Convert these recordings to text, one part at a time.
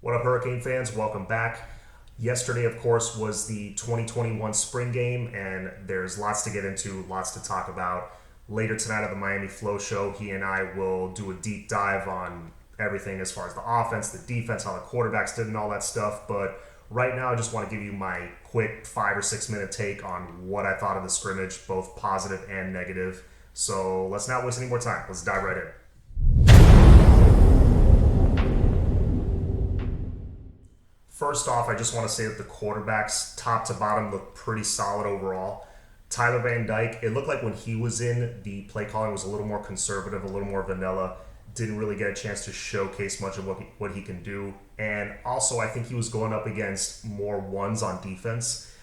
What up, Hurricane fans? Welcome back. Yesterday, of course, was the 2021 spring game, and there's lots to get into, lots to talk about. Later tonight at the Miami Flow Show, he and I will do a deep dive on everything as far as the offense, the defense, how the quarterbacks did, and all that stuff. But right now, I just want to give you my quick 5 or 6 minute take on what I thought of the scrimmage, both positive and negative. So let's not waste any more time. Let's dive right in. First off, I just want to say that the quarterbacks, top to bottom, look pretty solid overall. Tyler Van Dyke, it looked like when he was in, the play calling was a little more conservative, a little more vanilla. Didn't really get a chance to showcase much of what he can do. And also, I think he was going up against more ones on defense.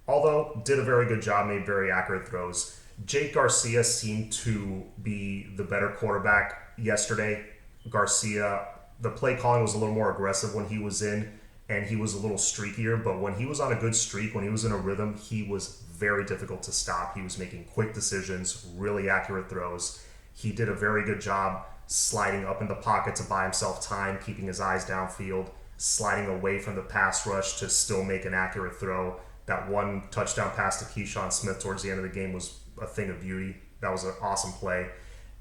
Although, did a very good job, made very accurate throws. Jake Garcia seemed to be the better quarterback yesterday. Garcia, the play calling was a little more aggressive when he was in, and he was a little streakier. But when he was on a good streak, when he was in a rhythm, he was very difficult to stop. He was making quick decisions, really accurate throws. He did a very good job sliding up in the pocket to buy himself time, keeping his eyes downfield, sliding away from the pass rush to still make an accurate throw. That one touchdown pass to Keyshawn Smith towards the end of the game was a thing of beauty. That was an awesome play.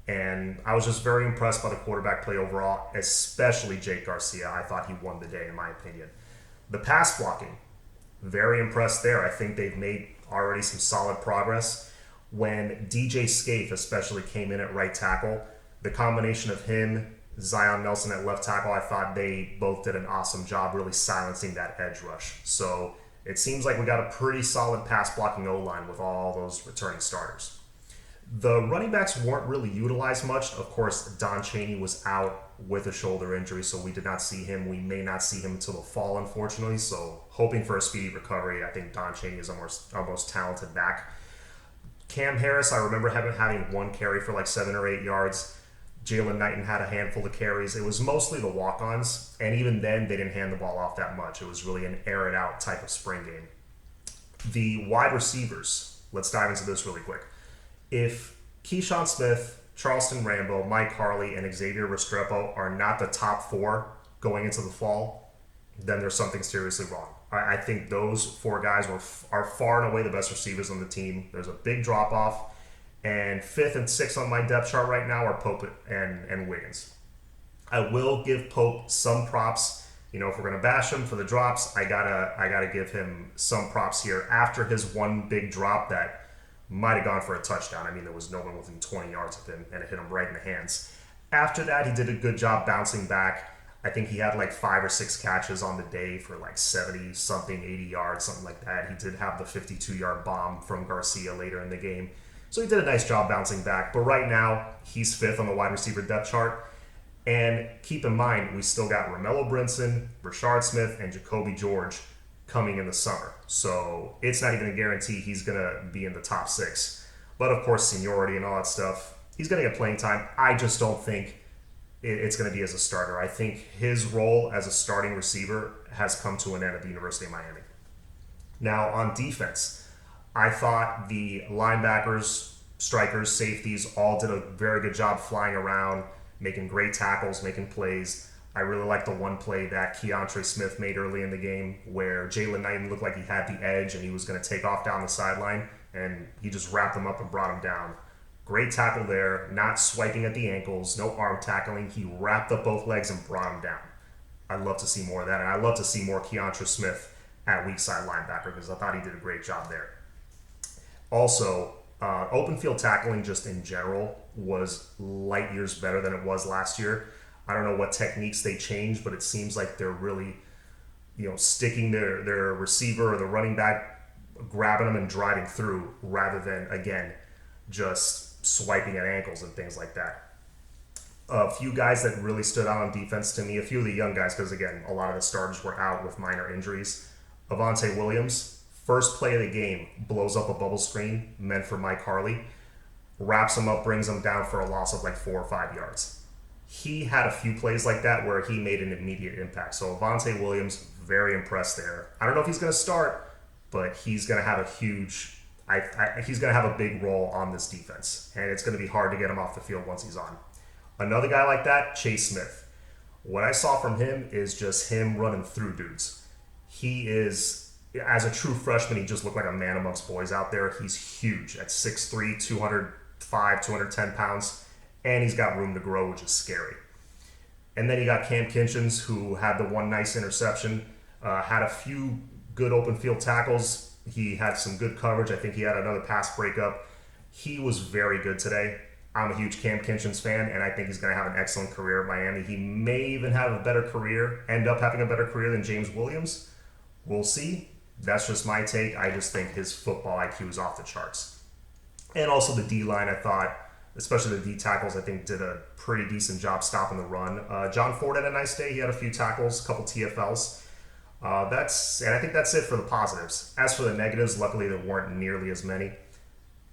And I was just very impressed by the quarterback play overall, especially Jake Garcia. I thought he won the day, in my opinion. The pass blocking, very impressed there. I think they've made already some solid progress. When DJ Scaife especially came in at right tackle, the combination of him, Zion Nelson at left tackle, I thought they both did an awesome job really silencing that edge rush. So it seems like we got a pretty solid pass blocking O-line with all those returning starters. The running backs weren't really utilized much. Of course, Don Chaney was out with a shoulder injury, so we did not see him. We may not see him until the fall, unfortunately. So hoping for a speedy recovery. I think Don Chaney is our most talented back. Cam Harris, I remember having one carry for like 7 or 8 yards. Jalen Knighton had a handful of carries. It was mostly the walk-ons, and even then, they didn't hand the ball off that much. It was really an air-it-out type of spring game. The wide receivers, let's dive into this really quick. If Keyshawn Smith, Charleston Rambo, Mike Harley, and Xavier Restrepo are not the top 4 going into the fall, then there's something seriously wrong. I think those 4 guys are far and away the best receivers on the team. There's a big drop-off. And 5th and 6th on my depth chart right now are Pope and Wiggins. I will give Pope some props. You know, if we're gonna bash him for the drops, I gotta give him some props here. After his one big drop that might have gone for a touchdown. I mean, there was no one within 20 yards of him, and it hit him right in the hands. After that, he did a good job bouncing back. I think he had like 5 or 6 catches on the day for like 70 something, 80 yards, something like that. He did have the 52-yard bomb from Garcia later in the game. So he did a nice job bouncing back. But right now, he's 5th on the wide receiver depth chart. And keep in mind, we still got Romello Brinson, Rashard Smith, and Jacoby George coming in the summer. So it's not even a guarantee he's going to be in the top 6. But of course, seniority and all that stuff, he's going to get playing time. I just don't think it's going to be as a starter. I think his role as a starting receiver has come to an end at the University of Miami. Now, on defense, I thought the linebackers, strikers, safeties all did a very good job flying around, making great tackles, making plays. I really liked the one play that Keontre Smith made early in the game where Jalen Knighton looked like he had the edge and he was going to take off down the sideline, and he just wrapped him up and brought him down. Great tackle there, not swiping at the ankles, no arm tackling. He wrapped up both legs and brought him down. I'd love to see more of that, and I'd love to see more Keontre Smith at weak side linebacker because I thought he did a great job there. Also, open field tackling just in general was light years better than it was last year. I don't know what techniques they changed, but it seems like they're really, sticking their receiver or the running back, grabbing them and driving through rather than, again, just swiping at ankles and things like that. A few guys that really stood out on defense to me, a few of the young guys, because again, a lot of the starters were out with minor injuries. Avante Williams, first play of the game, blows up a bubble screen meant for Mike Harley, wraps him up, brings him down for a loss of like 4 or 5 yards. He had a few plays like that where he made an immediate impact. So Avante Williams, very impressed there. I don't know if he's going to start, but he's going to have he's going to have a big role on this defense, and it's going to be hard to get him off the field once he's on. Another guy like that, Chase Smith. What I saw from him is just him running through dudes. He is, as a true freshman, he just looked like a man amongst boys out there. He's huge at 6'3", 205, 210 pounds, and he's got room to grow, which is scary. And then you got Cam Kinchens, who had the one nice interception, had a few good open field tackles. He had some good coverage. I think he had another pass breakup. He was very good today. I'm a huge Cam Kinchens fan, and I think he's going to have an excellent career at Miami. He may even have a better career, end up having a better career than James Williams. We'll see. That's just my take. I just think his football IQ is off the charts. And also the D-line, I thought, especially the D tackles, I think did a pretty decent job stopping the run. John Ford had a nice day. He had a few tackles, a couple TFLs. And I think that's it for the positives. As for the negatives, luckily there weren't nearly as many.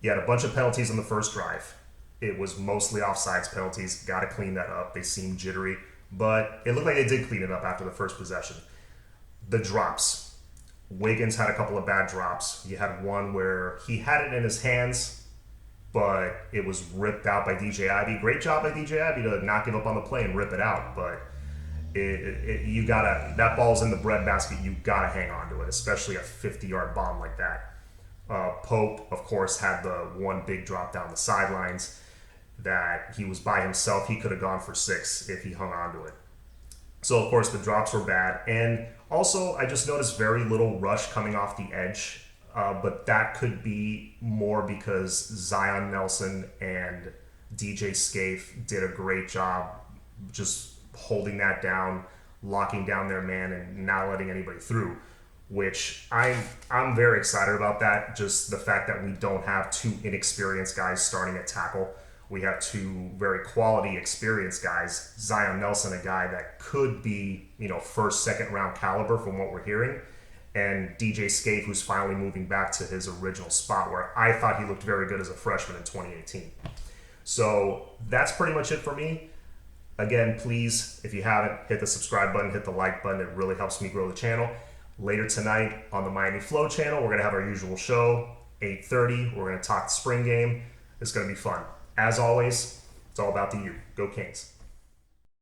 You had a bunch of penalties on the first drive. It was mostly offsides penalties. Got to clean that up. They seemed jittery, but it looked like they did clean it up after the first possession. The drops. Wiggins had a couple of bad drops. You had one where he had it in his hands, but it was ripped out by DJ Ivey. Great job by DJ Ivey to not give up on the play and rip it out, but you gotta, that ball's in the breadbasket. You gotta hang on to it, especially a 50-yard bomb like that. Pope, of course, had the one big drop down the sidelines that he was by himself. He could have gone for 6 if he hung on to it. So, of course, the drops were bad. And also, I just noticed very little rush coming off the edge. But that could be more because Zion Nelson and DJ Scaife did a great job just holding that down, locking down their man, and not letting anybody through, which I'm very excited about that. Just the fact that we don't have 2 inexperienced guys starting at tackle. We have 2 very quality, experienced guys. Zion Nelson, a guy that could be, first, second round caliber from what we're hearing. And DJ Scaife, who's finally moving back to his original spot where I thought he looked very good as a freshman in 2018. So that's pretty much it for me. Again, please, if you haven't, hit the subscribe button, hit the like button. It really helps me grow the channel. Later tonight on the Miami Flow channel, we're going to have our usual show, 8:30. We're going to talk the spring game. It's going to be fun. As always, it's all about the U. Go Kings.